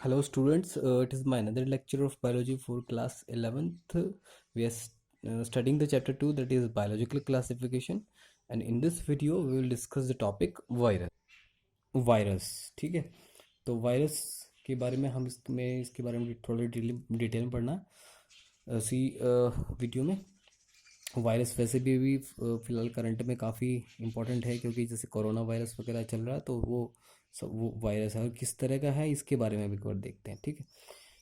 Hello students, it is my another lecture of biology for class 11th. We are studying the chapter 2, that is biological classification, and in this video we will discuss the topic virus. ठीक है, तो virus के बारे में हम इसके बारे में थोड़ा डिटेल में पढ़ना इसी वीडियो में। वायरस वैसे भी अभी फ़िलहाल करंट में काफ़ी इम्पोर्टेंट है, क्योंकि जैसे कोरोना वायरस वगैरह चल रहा है, तो वो वायरस है और किस तरह का है इसके बारे में भी एक बार देखते हैं। ठीक है,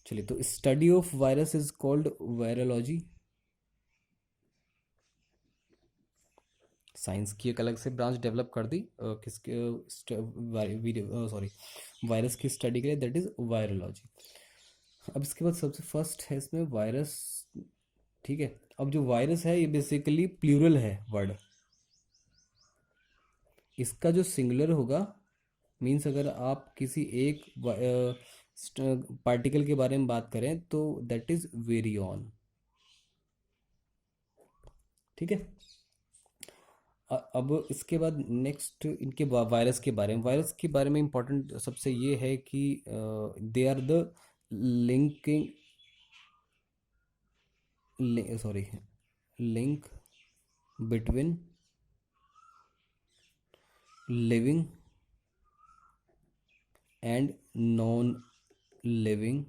चलिए। तो study of virus is called virology. Science की एक अलग से ब्रांच डेवलप कर दी किसके वीडियो सॉरी वायरस की स्टडी के लिए, दैट इज वायरोलॉजी। अब इसके बाद सबसे फर्स्ट है इसमें वायरस। ठीक है, अब जो वायरस है ये बेसिकली प्लूरल है वर्ड। इसका जो सिंगुलर होगा, मीन्स अगर आप किसी एक पार्टिकल के बारे में बात करें तो दैट इज वेरियन। ठीक है, अब इसके बाद नेक्स्ट इनके वायरस के बारे में, इंपॉर्टेंट सबसे ये है कि they are the linking sorry link between living and non living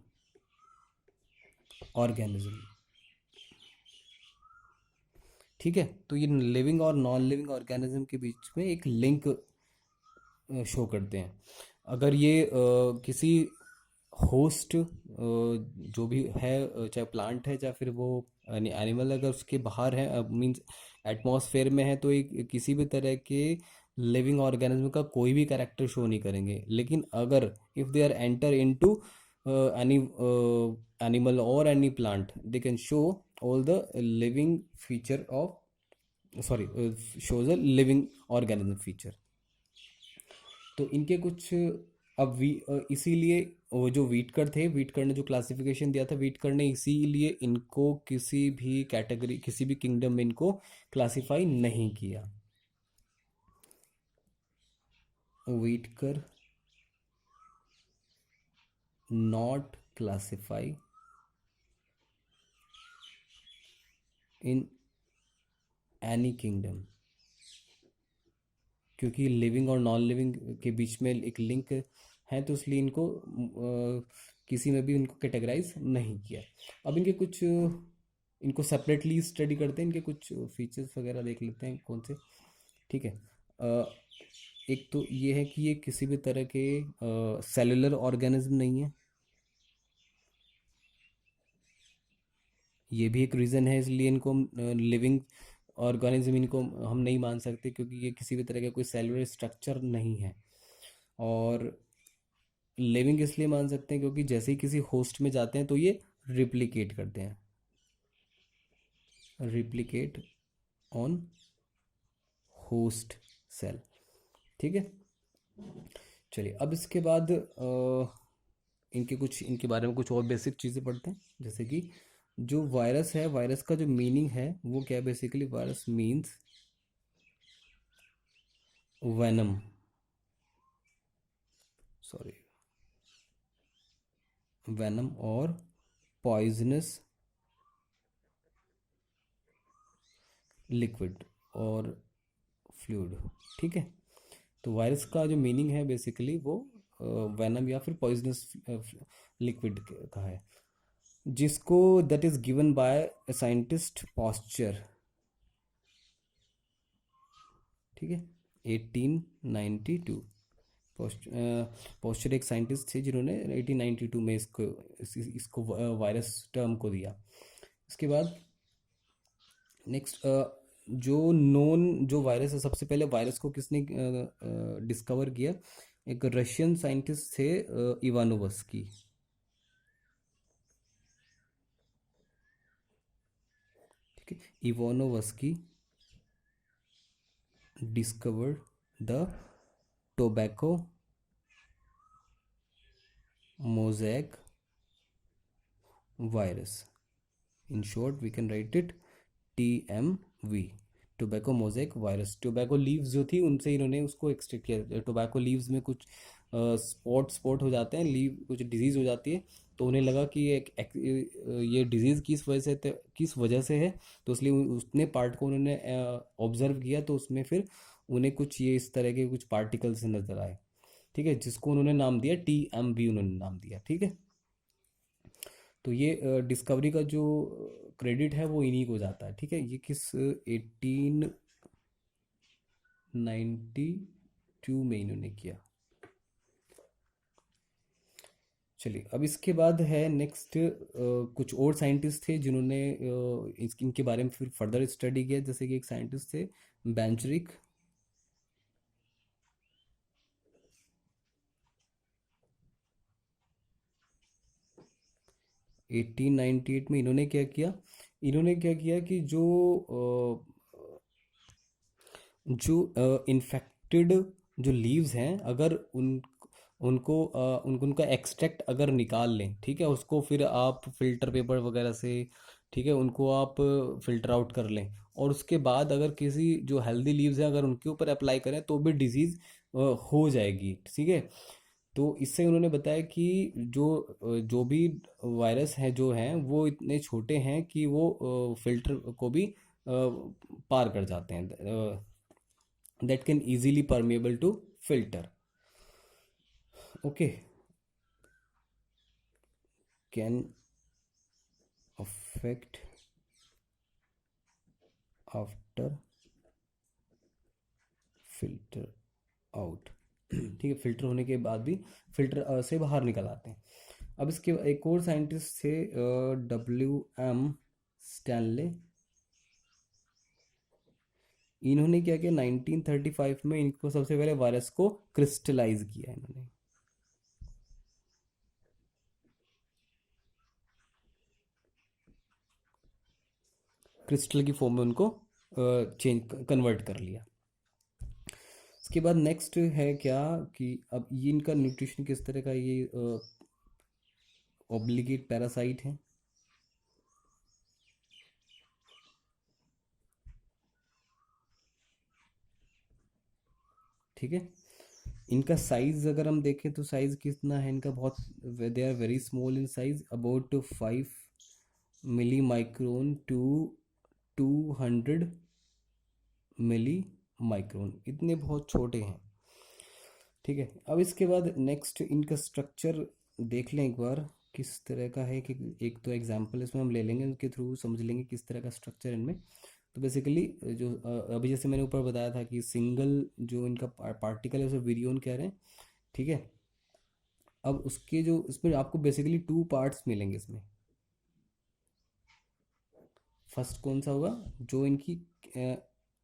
organism. ठीक है, तो ये लिविंग और नॉन लिविंग ऑर्गेनिज्म के बीच में एक लिंक शो करते हैं। अगर ये किसी होस्ट जो भी है, चाहे प्लांट है चाहे फिर वो एनिमल, अगर उसके बाहर है, मींस एटमॉस्फेयर में है, तो एक किसी भी तरह के लिविंग ऑर्गेनिज्म का कोई भी कैरेक्टर शो नहीं करेंगे। लेकिन अगर if they are enter into any animal और any plant, they can show all the living feature of sorry shows a living organism feature. तो इनके कुछ अब इसीलिए वो जो वीटकर थे, वीटकर ने जो क्लासिफिकेशन दिया था, वीटकर ने इसीलिए इनको किसी भी कैटेगरी, किसी भी किंगडम में इनको क्लासिफाई नहीं किया। वीटकर not classify in any kingdom, क्योंकि लिविंग और नॉन लिविंग के बीच में एक लिंक है, तो इसलिए इनको किसी में भी इनको कैटेगराइज नहीं किया। अब इनको सेपरेटली स्टडी करते हैं, इनके कुछ फीचर्स वगैरह देख लेते हैं कौन से। ठीक है, एक तो ये है कि ये किसी भी तरह के सेलुलर ऑर्गेनिज्म नहीं है। ये भी एक रीज़न है, इसलिए इनको लिविंग ऑर्गेनिज्म इनको हम नहीं मान सकते, क्योंकि ये किसी भी तरह का कोई सेलुलर स्ट्रक्चर नहीं है। और लिविंग इसलिए मान सकते हैं क्योंकि जैसे ही किसी होस्ट में जाते हैं तो ये रिप्लिकेट करते हैं, रिप्लिकेट ऑन होस्ट सेल। ठीक है, चलिए। अब इसके बाद इनके बारे में कुछ और बेसिक चीज़ें पढ़ते हैं। जैसे कि जो वायरस है, वायरस का जो मीनिंग है वो क्या है। Basically virus means venom, sorry venom और पॉइजनस लिक्विड और फ्लूइड। ठीक है, तो वायरस का जो मीनिंग है बेसिकली वो वेनम या फिर पॉइजनस लिक्विड का है, जिसको that is given by scientist Pasteur. ठीक है, 1892। पॉस्चर एक साइंटिस्ट थे जिन्होंने 1892 में इसको वायरस टर्म को दिया। इसके बाद नेक्स्ट जो वायरस है, सबसे पहले वायरस को किसने डिस्कवर किया। एक रशियन साइंटिस्ट थे, इवानोवस्की। ठीक है, Ivanovsky discovered the tobacco mosaic virus. In short we can write it TMV, tobacco mosaic virus. Tobacco leaves जो थी उनसे इन्होंने उसको एक्सट्रैक्ट किया। टोबैको लीव्स में कुछ स्पॉट स्पॉट हो जाते हैं, लीव कुछ डिजीज़ हो जाती है, तो उन्हें लगा कि ये डिजीज़ किस वजह से है, तो इसलिए उसने पार्ट को उन्होंने ऑब्जर्व किया, तो उसमें फिर उन्हें कुछ ये इस तरह के कुछ पार्टिकल्स नज़र आए। ठीक है, जिसको उन्होंने नाम दिया TMV, उन्होंने नाम दिया। ठीक है, तो ये डिस्कवरी का जो क्रेडिट है वो इन्हीं को जाता है। ठीक है, ये किस 1892 में इन्होंने किया। चलिए, अब इसके बाद है नेक्स्ट, कुछ और साइंटिस्ट थे जिन्होंने इनके बारे में फिर फर्दर स्टडी किया, जैसे कि एक साइंटिस्ट थे बेंचरिक। 1898 में इन्होंने क्या किया कि जो इन्फेक्टेड जो लीव्स हैं, अगर उनको उनका एक्सट्रैक्ट अगर निकाल लें, ठीक है, उसको फिर आप फिल्टर पेपर वगैरह से, ठीक है, उनको आप फिल्टर आउट कर लें, और उसके बाद अगर किसी जो हेल्दी लीव्स हैं अगर उनके ऊपर अप्लाई करें तो भी डिजीज़ हो जाएगी। ठीक है, तो इससे उन्होंने बताया कि जो भी वायरस हैं जो हैं वो इतने छोटे हैं कि वो फिल्टर को भी पार कर जाते हैं, that can easily permeable to filter. Okay, can affect after filter out. ठीक है, फिल्टर होने के बाद भी फिल्टर से बाहर निकल आते हैं। अब इसके एक और साइंटिस्ट थे, WM स्टैनले। इन्होंने क्या किया, 1935 में इनको सबसे पहले वायरस को क्रिस्टलाइज किया इन्होंने, क्रिस्टल की फॉर्म में उनको चेंज कन्वर्ट कर लिया। इसके बाद नेक्स्ट है क्या कि अब ये इनका न्यूट्रिशन किस तरह का, ये ऑब्लिगेट पैरासाइट है। ठीक है, इनका साइज अगर हम देखें तो साइज कितना है इनका, बहुत, they are very small in size, about 5 milli micron to 200 milli micron, इतने बहुत छोटे हैं। ठीक है, अब इसके बाद नेक्स्ट इनका स्ट्रक्चर देख लें एक बार किस तरह का है, कि एक तो एग्जांपल इसमें हम ले लेंगे, उनके थ्रू समझ लेंगे किस तरह का स्ट्रक्चर इनमें। तो बेसिकली जो अभी जैसे मैंने ऊपर बताया था कि सिंगल जो इनका पार्टिकल है उसे विरियोन कह रहे हैं। ठीक है, अब उसके जो इसमें आपको बेसिकली टू पार्ट्स मिलेंगे इसमें। फर्स्ट कौन सा होगा, जो इनकी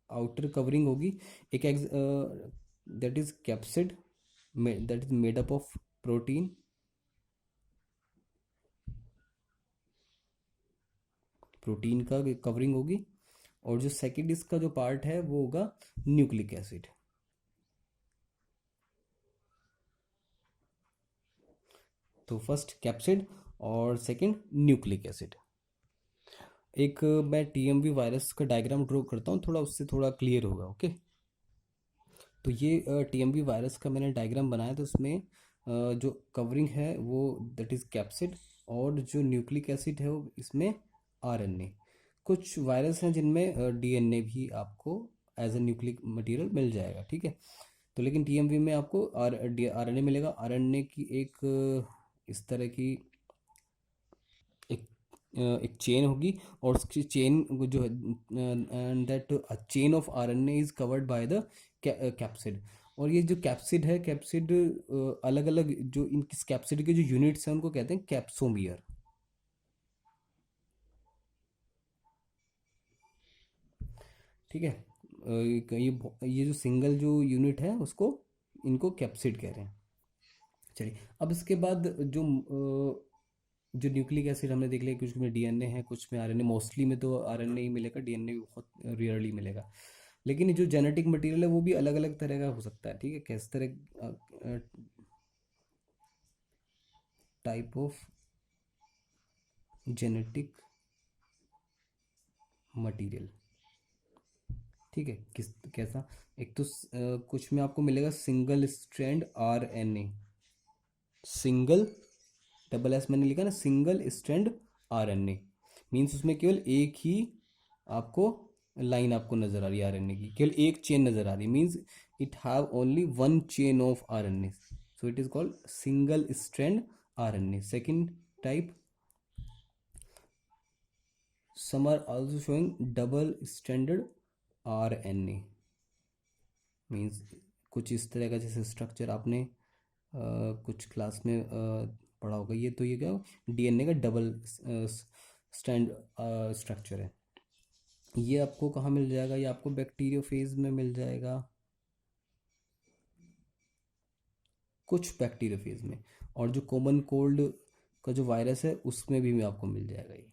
आउटर कवरिंग होगी, एक that is capsid, that is made up of protein, protein का कवरिंग होगी, और जो सेकेंड इसका जो पार्ट है वो होगा न्यूक्लिक एसिड। तो फर्स्ट कैप्सिड और सेकंड न्यूक्लिक एसिड। एक मैं TMV वायरस का डायग्राम ड्रॉ करता हूँ, थोड़ा उससे थोड़ा क्लियर होगा। ओके, तो ये TMV वायरस का मैंने डायग्राम बनाया, तो उसमें जो कवरिंग है वो दैट इज़ कैप्सिड, और जो न्यूक्लिक एसिड है वो इसमें RNA। कुछ वायरस हैं जिनमें DNA भी आपको एज ए न्यूक्लिक मटेरियल मिल जाएगा। ठीक है, तो लेकिन TMV में आपको RNA मिलेगा। RNA की इस तरह की एक एक चेन होगी, और उसकी चेन जो है, and that chain of RNA is covered by the capsid. और ये जो कैप्सिड है, कैप्सिड अलग अलग जो इनकी कैप्सिड के जो यूनिट्स हैं उनको कहते हैं कैप्सोमियर। ठीक है, ये जो सिंगल जो यूनिट है उसको इनको कैप्सिड कह रहे हैं। चलिए, अब इसके बाद जो न्यूक्लिक एसिड हमने देख लिया, कुछ में DNA है, कुछ में RNA, मोस्टली में तो RNA ही मिलेगा, DNA भी बहुत रेयरली मिलेगा। लेकिन जो जेनेटिक मटेरियल है वो भी अलग अलग तरह का हो सकता है। ठीक है, किस तरह टाइप ऑफ जेनेटिक मटेरियल। ठीक है, किस कैसा, एक तो कुछ में आपको मिलेगा single strand RNA, single, double S मैंने लिखा ना, सिंगल स्ट्रैंड आरएनए, मीन्स उसमें केवल एक ही आपको लाइन आपको नजर आ रही है आरएनए की, केवल एक चेन नजर आ रही है, means it have only one chain of RNA, so it is called single strand RNA. Second type, some are also showing double stranded RNA, means कुछ इस तरह का, जैसे स्ट्रक्चर आपने कुछ क्लास में पढ़ा होगा, ये तो ये क्या, डीएनए का डबल स्टैंड स्ट्रक्चर है। ये आपको कहाँ मिल जाएगा, ये आपको बैक्टीरियोफेज में मिल जाएगा, कुछ बैक्टीरियोफेज में, और जो कॉमन कोल्ड का जो वायरस है उसमें भी आपको मिल जाएगा ये।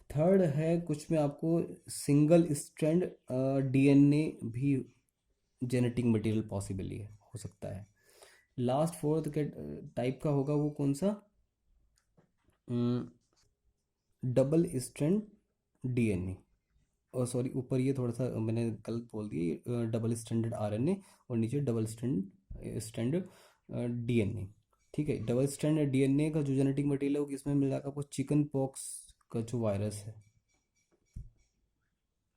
थर्ड है, कुछ में आपको सिंगल स्ट्रैंड डीएनए भी जेनेटिक मटेरियल पॉसिबली है, हो सकता है। लास्ट फोर्थ के टाइप का होगा वो कौन सा, डबल स्ट्रैंड डीएनए, और सॉरी ऊपर ये थोड़ा सा मैंने गलत बोल दिया, डबल स्ट्रैंडेड आरएनए और नीचे डबल स्ट्रैंड डीएनए। ठीक है, डबल स्ट्रैंड डीएनए का जो जेनेटिक मटेरियल है वो किसमें मिल जाएगा आपको, चिकन पॉक्स का जो वायरस है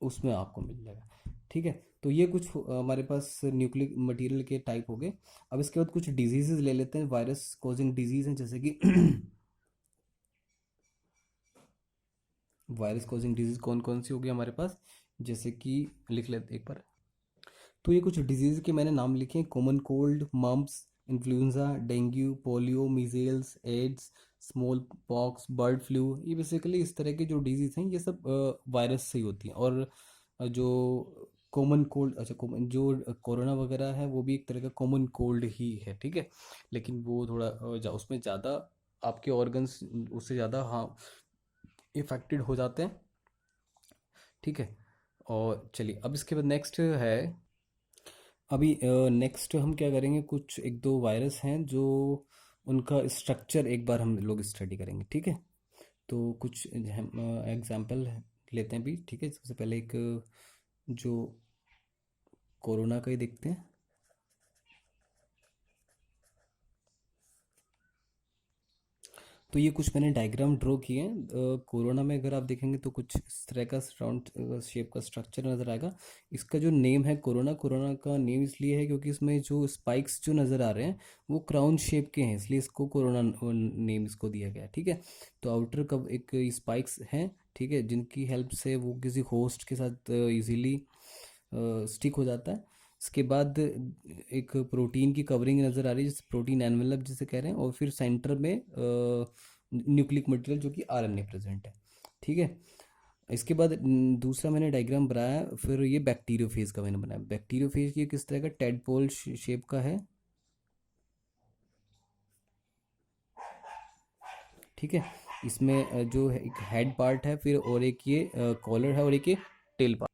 उसमें आपको मिल जाएगा। ठीक है, तो ये कुछ हमारे पास न्यूक्लिक मटेरियल के टाइप हो गए। अब इसके बाद कुछ डिजीजेज ले लेते हैं, वायरस कॉजिंग डिजीज हैं, जैसे कि वायरस कॉजिंग डिजीज कौन कौन सी होगी हमारे पास, जैसे कि लिख लेते एक बार। तो ये कुछ डिजीज़ के मैंने नाम लिखे हैं, common cold, mumps, influenza, dengue, polio, measles, AIDS, small pox, bird flu, ये बेसिकली इस तरह के जो डिजीज़ हैं ये सब वायरस से ही होती हैं। और जो कॉमन कोल्ड, अच्छा कॉमन जो कोरोना वगैरह है वो भी एक तरह का कॉमन कोल्ड ही है, ठीक है, लेकिन वो थोड़ा उसमें ज़्यादा आपके ऑर्गन्स उससे ज़्यादा हाँ इफेक्टेड हो जाते हैं। ठीक है, और चलिए अब इसके बाद नेक्स्ट है, अभी नेक्स्ट हम क्या करेंगे, कुछ एक दो वायरस हैं जो उनका स्ट्रक्चर एक बार हम लोग स्टडी करेंगे, ठीक है। तो कुछ हम एग्जांपल लेते हैं भी, ठीक है। सबसे पहले एक जो कोरोना का ही देखते हैं। तो ये कुछ मैंने डायग्राम ड्रॉ किए हैं, कोरोना में अगर आप देखेंगे तो कुछ इस तरह का राउंड शेप का स्ट्रक्चर नज़र आएगा। इसका जो नेम है कोरोना, कोरोना का नेम इसलिए है क्योंकि इसमें जो स्पाइक्स जो नज़र आ रहे हैं वो क्राउन शेप के हैं, इसलिए इसको कोरोना नेम इसको दिया गया है, ठीक है। तो आउटर कब एक स्पाइक्स हैं, ठीक है, जिनकी हेल्प से वो किसी होस्ट के साथ इजीली स्टिक हो जाता है। इसके बाद एक प्रोटीन की कवरिंग नज़र आ रही है, जिसे प्रोटीन एनवेलप जिसे कह रहे हैं, और फिर सेंटर में न्यूक्लिक मटेरियल जो कि आरएनए प्रेजेंट है, ठीक है। इसके बाद दूसरा मैंने डायग्राम बनाया, फिर ये बैक्टीरियोफेज का मैंने बनाया। बैक्टीरियोफेज ये किस तरह का टेडपोल शेप का है, ठीक है। इसमें जो है एक हेड पार्ट है, फिर और एक ये कॉलर है, और एक ये टेल पार्ट,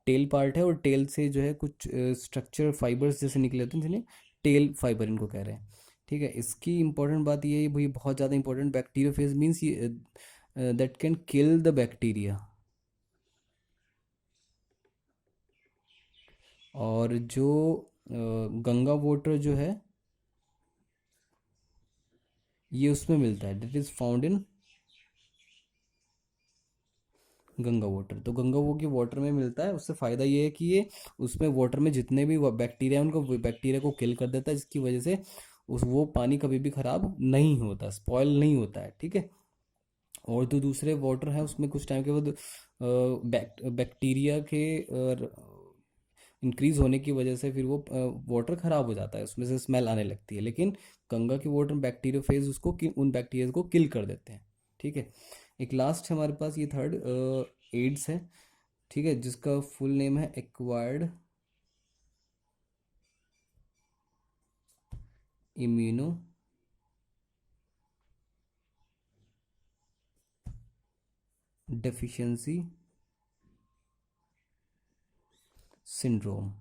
टेल पार्ट है, और टेल से जो है कुछ स्ट्रक्चर फाइबर्स जैसे निकले होते हैं जिन्हें टेल फाइबर इनको कह रहे हैं, ठीक है। इसकी इंपॉर्टेंट बात ये है भाई, बहुत ज़्यादा इंपॉर्टेंट, बैक्टीरियोफेज मीन्स ये that can kill the bacteria. और जो गंगा वाटर जो है ये उसमें मिलता है, that is found in Ganga water. तो गंगा वो की वाटर में मिलता है, उससे फ़ायदा ये है कि ये उसमें वाटर में जितने भी बैक्टीरिया हैं उनको बैक्टीरिया को किल कर देता है, जिसकी वजह से उस वो पानी कभी भी ख़राब नहीं होता, स्पॉयल नहीं होता है, ठीक है। और जो दूसरे वाटर है उसमें कुछ टाइम के बाद बैक्टीरिया के इंक्रीज होने की वजह से फिर वो वाटर ख़राब हो जाता है, उसमें से स्मेल आने लगती है, लेकिन गंगा की वाटर बैक्टीरियोफेज उसको उन बैक्टीरिया को किल कर देते हैं, ठीक है। एक लास्ट हमारे पास ये थर्ड एड्स है, ठीक है, जिसका फुल नेम है एक्वायर्ड इम्यूनो डेफिशिएंसी सिंड्रोम।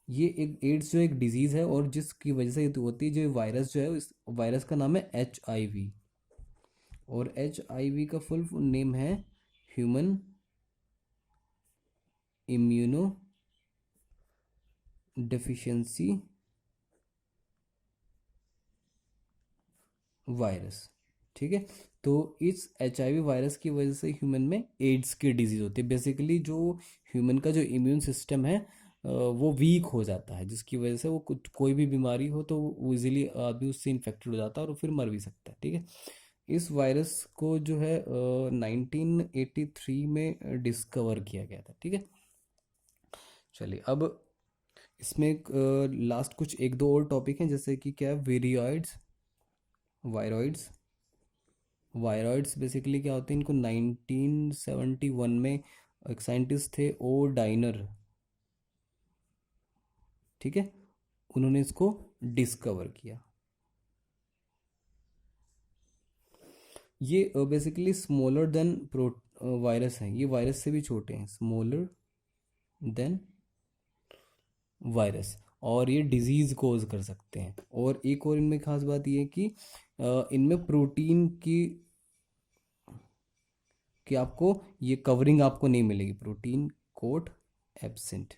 ये एक एड्स जो एक डिजीज़ है, और जिसकी वजह से ये तो होती है, जो वायरस जो है इस वायरस का नाम है HIV, और HIV का फुल नेम है ह्यूमन इम्यूनो डेफिशिएंसी वायरस। ठीक है, तो इस HIV वायरस की वजह से ह्यूमन में एड्स की डिजीज होती है। बेसिकली जो ह्यूमन का जो इम्यून सिस्टम है वो वीक हो जाता है, जिसकी वजह से वो कुछ कोई भी बीमारी हो तो वो इजीली आदमी उससे इन्फेक्टेड हो जाता है और फिर मर भी सकता है। ठीक है, इस वायरस को जो है 1983 में डिस्कवर किया गया था। ठीक है, चलिए अब इसमें लास्ट कुछ एक दो और टॉपिक हैं, जैसे कि क्या है, वेरियॉइड्स, वायरॉइड्स। वायरॉइड्स बेसिकली क्या होते हैं, इनको 1971 में एक साइंटिस्ट थे ओ डाइनर, ठीक है, उन्होंने इसको डिस्कवर किया। ये basically smaller than pro virus हैं, ये वायरस से भी छोटे हैं, स्मॉलर देन वायरस, और ये डिजीज कोज कर सकते हैं। और एक और इनमें खास बात ये है कि इनमें प्रोटीन की आपको ये कवरिंग आपको नहीं मिलेगी, प्रोटीन कोट एब्सेंट,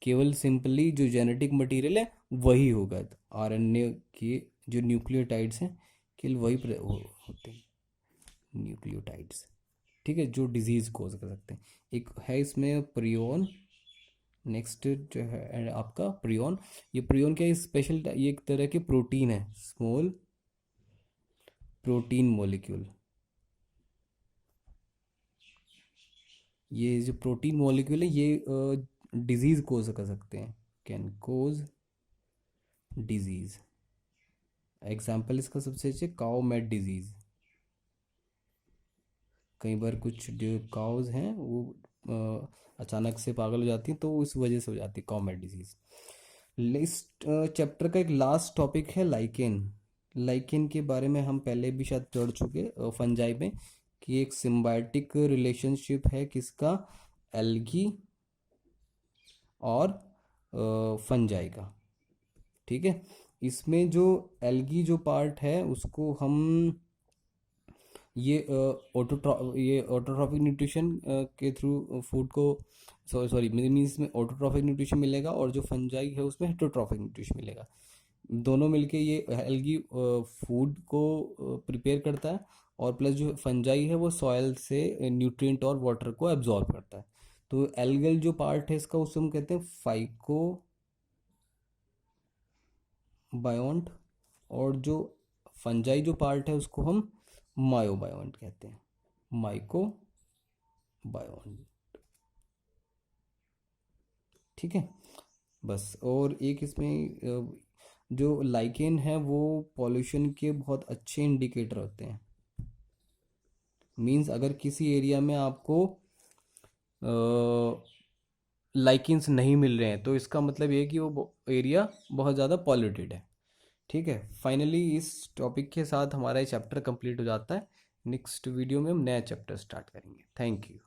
केवल सिंपली जो जेनेटिक मटेरियल है वही होगा। RNA के जो न्यूक्लियोटाइड्स हैं केवल वही होते हैं, न्यूक्लियोटाइड्स। ठीक है, जो डिजीज कोज कर सकते हैं। एक है इसमें प्रियोन, नेक्स्ट जो है आपका प्रियोन। ये प्रियोन क्या है, स्पेशल, ये एक तरह के प्रोटीन है, स्मॉल प्रोटीन मॉलिक्यूल। ये जो प्रोटीन मॉलिक्यूल है ये डिजीज कोज कर सकते हैं, कैन कोज डिजीज। एग्जाम्पल इसका सबसे अच्छे काओ मैट डिजीज। कई बार कुछ जो काउज हैं वो अचानक से पागल हो जाती हैं, तो इस वजह से हो जाती है काओ मैट डिजीज। लिस्ट चैप्टर का एक लास्ट टॉपिक है लाइकेन। लाइकेन के बारे में हम पहले भी शायद पढ़ चुके फंजाई में, कि एक सिम्बायोटिक रिलेशनशिप है किसका, एल्गी और फंजाई का। ठीक है, इसमें जो एल्गी जो पार्ट है उसको हम ये ऑटोट्रॉफिक न्यूट्रिशन के थ्रू फूड को, सॉरी मीन्स में ऑटोट्रॉफिक न्यूट्रिशन मिलेगा, और जो फंजाई है उसमें हेटरोट्रॉफिक न्यूट्रिशन मिलेगा। दोनों मिलके ये एल्गी फूड को प्रिपेयर करता है, और प्लस जो फंजाई है वो सॉयल से न्यूट्रिएंट और वाटर को एब्जॉर्ब करता है। तो एल्गल जो पार्ट है इसका उसको हम कहते हैं फाइको बायोन्ट, और जो फंजाई जो पार्ट है उसको हम मायोबायोन्ट कहते हैं, माइको बायोन्ट। ठीक है, बस। और एक इसमें जो लाइकेन है वो पॉल्यूशन के बहुत अच्छे इंडिकेटर होते हैं। मींस अगर किसी एरिया में आपको लाइकेन्स नहीं मिल रहे हैं तो इसका मतलब ये है कि वो एरिया बहुत ज़्यादा पॉल्यूटेड है। ठीक है, फाइनली इस टॉपिक के साथ हमारा ये चैप्टर कंप्लीट हो जाता है। नेक्स्ट वीडियो में हम नया चैप्टर स्टार्ट करेंगे। Thank you.